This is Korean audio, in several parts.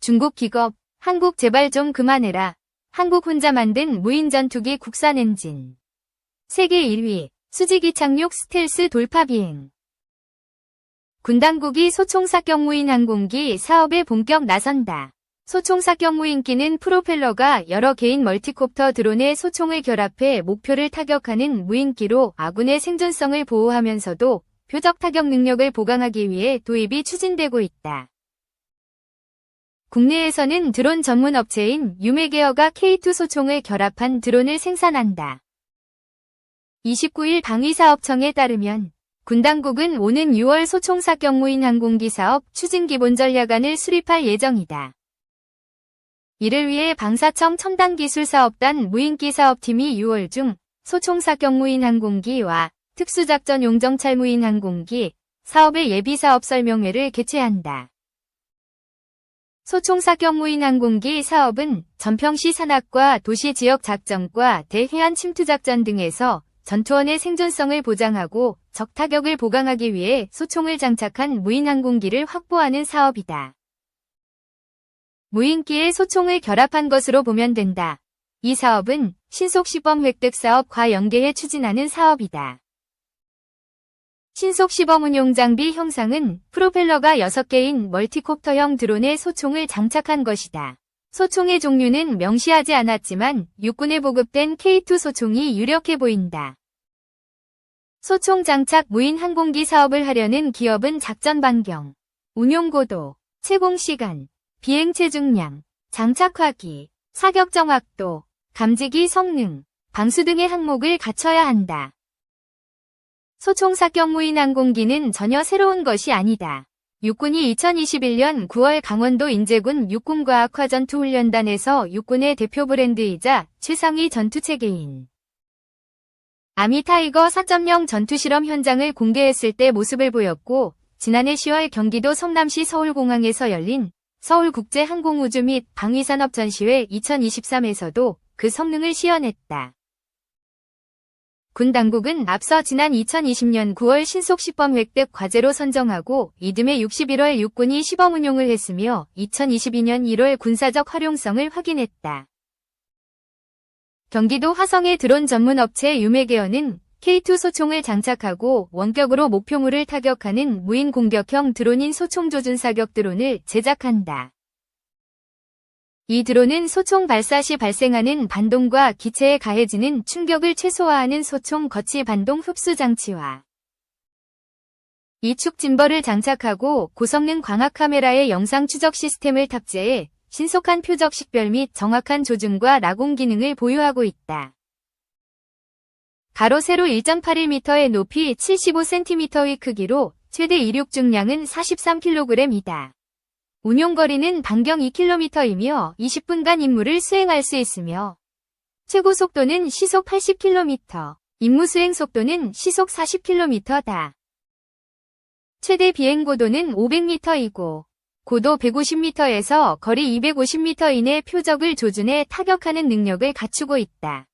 중국 기겁, 한국 제발 좀 그만해라. 한국 혼자 만든 무인 전투기 국산 엔진. 세계 1위, 수직 이착륙 스텔스 돌파 비행. 군 당국이 소총사격 무인 항공기 사업에 본격 나선다. 소총사격 무인기는 프로펠러가 여러 개인 멀티콥터 드론의 소총을 결합해 목표를 타격하는 무인기로 아군의 생존성을 보호하면서도 표적 타격 능력을 보강하기 위해 도입이 추진되고 있다. 국내에서는 드론 전문 업체인 유메게어가 K2 소총을 결합한 드론을 생산한다. 29일 방위사업청에 따르면 군 당국은 오는 6월 소총사격 무인 항공기 사업 추진 기본 전략안을 수립할 예정이다. 이를 위해 방사청 첨단기술사업단 무인기 사업팀이 6월 중 소총사격 무인 항공기와 특수작전 용정찰 무인 항공기 사업의 예비사업 설명회를 개최한다. 소총사격 무인 항공기 사업은 전평시 산악과 도시지역 작전과 대해안 침투작전 등에서 전투원의 생존성을 보장하고 적타격을 보강하기 위해 소총을 장착한 무인 항공기를 확보하는 사업이다. 무인기에 소총을 결합한 것으로 보면 된다. 이 사업은 신속시범 획득 사업과 연계해 추진하는 사업이다. 신속시범 운용 장비 형상은 프로펠러가 6개인 멀티콥터형 드론에 소총을 장착한 것이다. 소총의 종류는 명시하지 않았지만 육군에 보급된 K2 소총이 유력해 보인다. 소총 장착 무인 항공기 사업을 하려는 기업은 작전 반경, 운용 고도, 채공 시간, 비행 체중량, 장착 화기, 사격 정확도, 감지기 성능, 방수 등의 항목을 갖춰야 한다. 소총 사격 무인 항공기는 전혀 새로운 것이 아니다. 육군이 2021년 9월 강원도 인제군 육군과학화전투훈련단에서 육군의 대표 브랜드이자 최상위 전투체계인 아미타이거 4.0 전투실험 현장을 공개했을 때 모습을 보였고, 지난해 10월 경기도 성남시 서울공항에서 열린 서울국제항공우주 및 방위산업 전시회 2023에서도 그 성능을 시연했다. 군 당국은 앞서 지난 2020년 9월 신속시범 획득 과제로 선정하고 이듬해 61월 육군이 시범 운용을 했으며 2022년 1월 군사적 활용성을 확인했다. 경기도 화성의 드론 전문 업체 유메게어는 K2 소총을 장착하고 원격으로 목표물을 타격하는 무인 공격형 드론인 소총 조준 사격 드론을 제작한다. 이 드론은 소총 발사 시 발생하는 반동과 기체에 가해지는 충격을 최소화하는 소총 거치 반동 흡수 장치와 이축 짐벌을 장착하고 고성능 광학 카메라의 영상 추적 시스템을 탑재해 신속한 표적 식별 및 정확한 조준과 라공 기능을 보유하고 있다. 가로 세로 1.81m의 높이 75cm의 크기로 최대 이륙 중량은 43kg이다. 운용거리는 반경 2km이며 20분간 임무를 수행할 수 있으며 최고 속도는 시속 80km, 임무 수행 속도는 시속 40km다. 최대 비행 고도는 500m이고 고도 150m에서 거리 250m 이내 표적을 조준해 타격하는 능력을 갖추고 있다.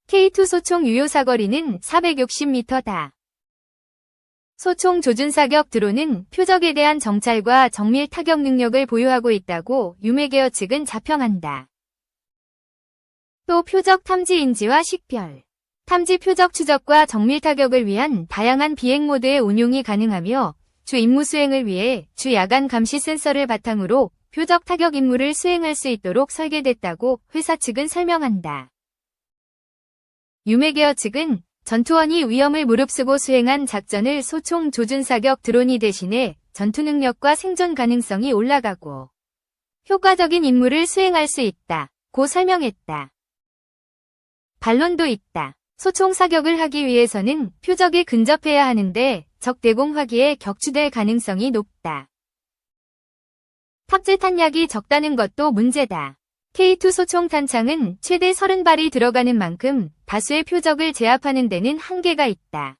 K2 소총 유효 사거리는 460m다. 소총 조준 사격 드론은 표적에 대한 정찰과 정밀 타격 능력을 보유하고 있다고 유메게어 측은 자평한다. 또 표적 탐지 인지와 식별, 탐지 표적 추적과 정밀 타격을 위한 다양한 비행 모드의 운용이 가능하며 주 임무 수행을 위해 주 야간 감시 센서를 바탕으로 표적 타격 임무를 수행할 수 있도록 설계됐다고 회사 측은 설명한다. 유메게어 측은 전투원이 위험을 무릅쓰고 수행한 작전을 소총 조준 사격 드론이 대신해 전투 능력과 생존 가능성이 올라가고 효과적인 임무를 수행할 수 있다고 설명했다. 반론도 있다. 소총 사격을 하기 위해서는 표적에 근접해야 하는데 적 대공 화기에 격추될 가능성이 높다. 탑재 탄약이 적다는 것도 문제다. K2 소총 탄창은 최대 30발이 들어가는 만큼 다수의 표적을 제압하는 데는 한계가 있다.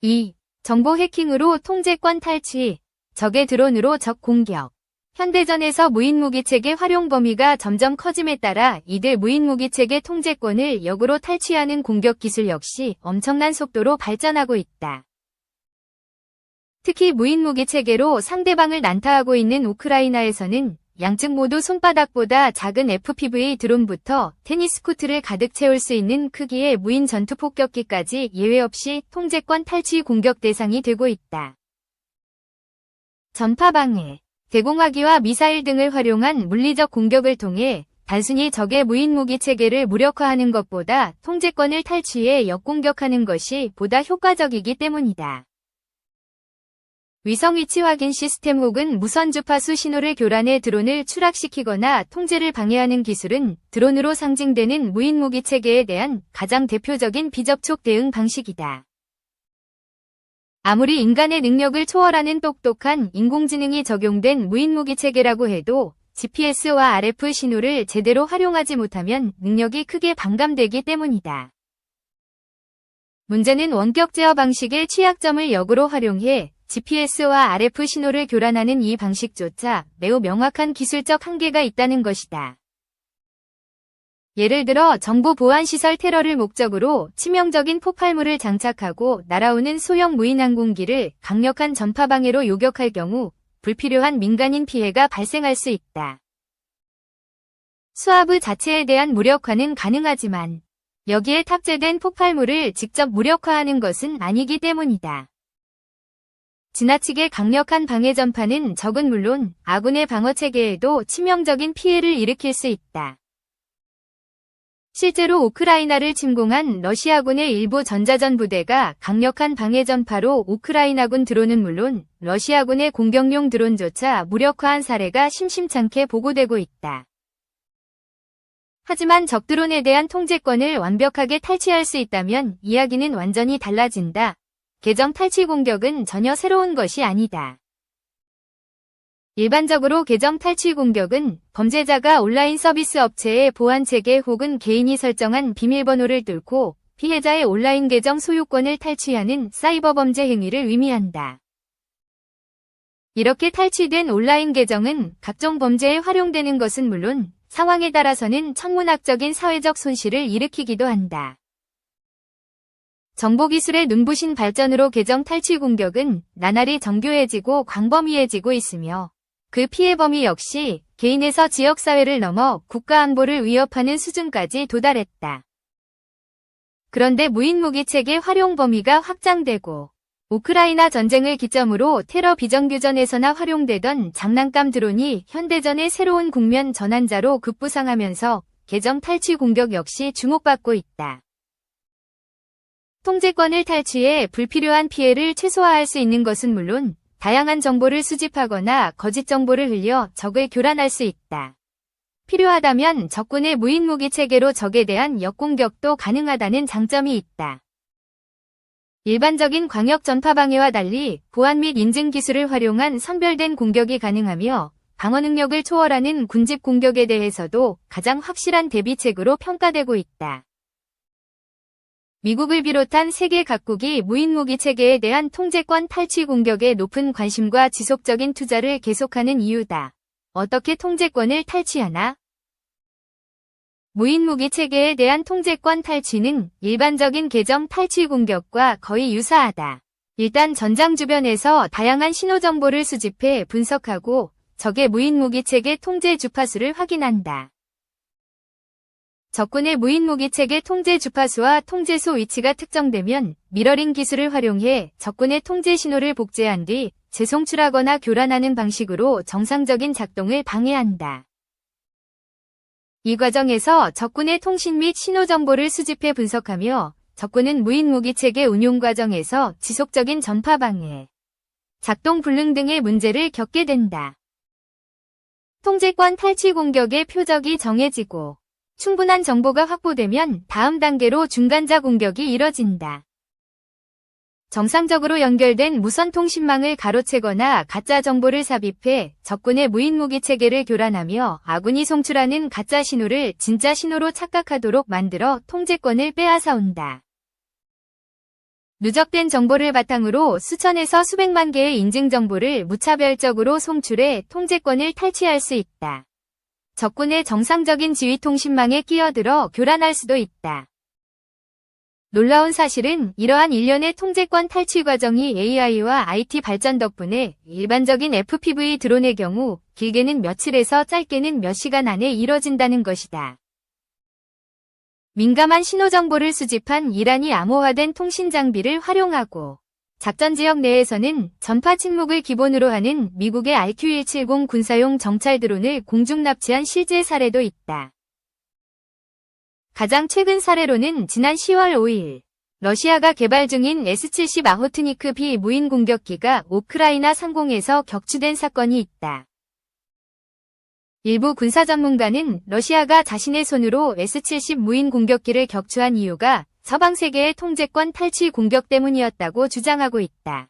2. 정보 해킹으로 통제권 탈취, 적의 드론으로 적 공격. 현대전에서 무인무기체계 활용 범위가 점점 커짐에 따라 이들 무인무기체계 통제권을 역으로 탈취하는 공격 기술 역시 엄청난 속도로 발전하고 있다. 특히 무인무기 체계로 상대방을 난타하고 있는 우크라이나에서는 양측 모두 손바닥보다 작은 FPV 드론부터 테니스 코트를 가득 채울 수 있는 크기의 무인 전투 폭격기까지 예외 없이 통제권 탈취 공격 대상이 되고 있다. 전파 방해, 대공화기와 미사일 등을 활용한 물리적 공격을 통해 단순히 적의 무인무기 체계를 무력화하는 것보다 통제권을 탈취해 역공격하는 것이 보다 효과적이기 때문이다. 위성 위치 확인 시스템 혹은 무선 주파수 신호를 교란해 드론을 추락시키거나 통제를 방해하는 기술은 드론으로 상징되는 무인무기 체계에 대한 가장 대표적인 비접촉 대응 방식이다. 아무리 인간의 능력을 초월하는 똑똑한 인공지능이 적용된 무인무기 체계라고 해도 GPS와 RF 신호를 제대로 활용하지 못하면 능력이 크게 반감되기 때문이다. 문제는 원격 제어 방식의 취약점을 역으로 활용해 GPS와 RF 신호를 교란하는 이 방식조차 매우 명확한 기술적 한계가 있다는 것이다. 예를 들어 정보 보안 시설 테러를 목적으로 치명적인 폭발물을 장착하고 날아오는 소형 무인 항공기를 강력한 전파 방해로 요격할 경우 불필요한 민간인 피해가 발생할 수 있다. 수하브 자체에 대한 무력화는 가능하지만 여기에 탑재된 폭발물을 직접 무력화하는 것은 아니기 때문이다. 지나치게 강력한 방해 전파는 적은 물론 아군의 방어 체계에도 치명적인 피해를 일으킬 수 있다. 실제로 우크라이나를 침공한 러시아군의 일부 전자전 부대가 강력한 방해 전파로 우크라이나군 드론은 물론 러시아군의 공격용 드론조차 무력화한 사례가 심심찮게 보고되고 있다. 하지만 적 드론에 대한 통제권을 완벽하게 탈취할 수 있다면 이야기는 완전히 달라진다. 계정 탈취 공격은 전혀 새로운 것이 아니다. 일반적으로 계정 탈취 공격은 범죄자가 온라인 서비스 업체의 보안 체계 혹은 개인이 설정한 비밀번호를 뚫고 피해자의 온라인 계정 소유권을 탈취하는 사이버 범죄 행위를 의미한다. 이렇게 탈취된 온라인 계정은 각종 범죄에 활용되는 것은 물론 상황에 따라서는 천문학적인 사회적 손실을 일으키기도 한다. 정보기술의 눈부신 발전으로 계정 탈취 공격은 나날이 정교해지고 광범위해지고 있으며 그 피해 범위 역시 개인에서 지역사회를 넘어 국가안보를 위협하는 수준까지 도달했다. 그런데 무인무기 체계 활용 범위가 확장되고 우크라이나 전쟁을 기점으로 테러 비정규전에서나 활용되던 장난감 드론이 현대전의 새로운 국면 전환자로 급부상하면서 계정 탈취 공격 역시 주목받고 있다. 통제권을 탈취해 불필요한 피해를 최소화할 수 있는 것은 물론 다양한 정보를 수집하거나 거짓 정보를 흘려 적을 교란할 수 있다. 필요하다면 적군의 무인무기 체계로 적에 대한 역공격도 가능하다는 장점이 있다. 일반적인 광역 전파 방해와 달리 보안 및 인증 기술을 활용한 선별된 공격이 가능하며 방어 능력을 초월하는 군집 공격에 대해서도 가장 확실한 대비책으로 평가되고 있다. 미국을 비롯한 세계 각국이 무인무기 체계에 대한 통제권 탈취 공격에 높은 관심과 지속적인 투자를 계속하는 이유다. 어떻게 통제권을 탈취하나? 무인무기 체계에 대한 통제권 탈취는 일반적인 계정 탈취 공격과 거의 유사하다. 일단 전장 주변에서 다양한 신호 정보를 수집해 분석하고 적의 무인무기 체계 통제 주파수를 확인한다. 적군의 무인무기 체계 통제 주파수와 통제소 위치가 특정되면 미러링 기술을 활용해 적군의 통제 신호를 복제한 뒤 재송출하거나 교란하는 방식으로 정상적인 작동을 방해한다. 이 과정에서 적군의 통신 및 신호 정보를 수집해 분석하며 적군은 무인무기 체계 운용 과정에서 지속적인 전파 방해, 작동 불능 등의 문제를 겪게 된다. 통제권 탈취 공격의 표적이 정해지고 충분한 정보가 확보되면 다음 단계로 중간자 공격이 이뤄진다. 정상적으로 연결된 무선 통신망을 가로채거나 가짜 정보를 삽입해 적군의 무인무기 체계를 교란하며 아군이 송출하는 가짜 신호를 진짜 신호로 착각하도록 만들어 통제권을 빼앗아온다. 누적된 정보를 바탕으로 수천에서 수백만 개의 인증 정보를 무차별적으로 송출해 통제권을 탈취할 수 있다. 적군의 정상적인 지휘 통신망에 끼어들어 교란할 수도 있다. 놀라운 사실은 이러한 일련의 통제권 탈취 과정이 AI와 IT 발전 덕분에 일반적인 FPV 드론의 경우 길게는 며칠에서 짧게는 몇 시간 안에 이뤄진다는 것이다. 민감한 신호 정보를 수집한 이란이 암호화된 통신 장비를 활용하고 작전 지역 내에서는 전파 침묵을 기본으로 하는 미국의 RQ-170 군사용 정찰 드론을 공중 납치한 실제 사례도 있다. 가장 최근 사례로는 지난 10월 5일 러시아가 개발 중인 S-70 아호트니크 B 무인 공격기가 우크라이나 상공에서 격추된 사건이 있다. 일부 군사 전문가는 러시아가 자신의 손으로 S-70 무인 공격기를 격추한 이유가 서방 세계의 통제권 탈취 공격 때문이었다고 주장하고 있다.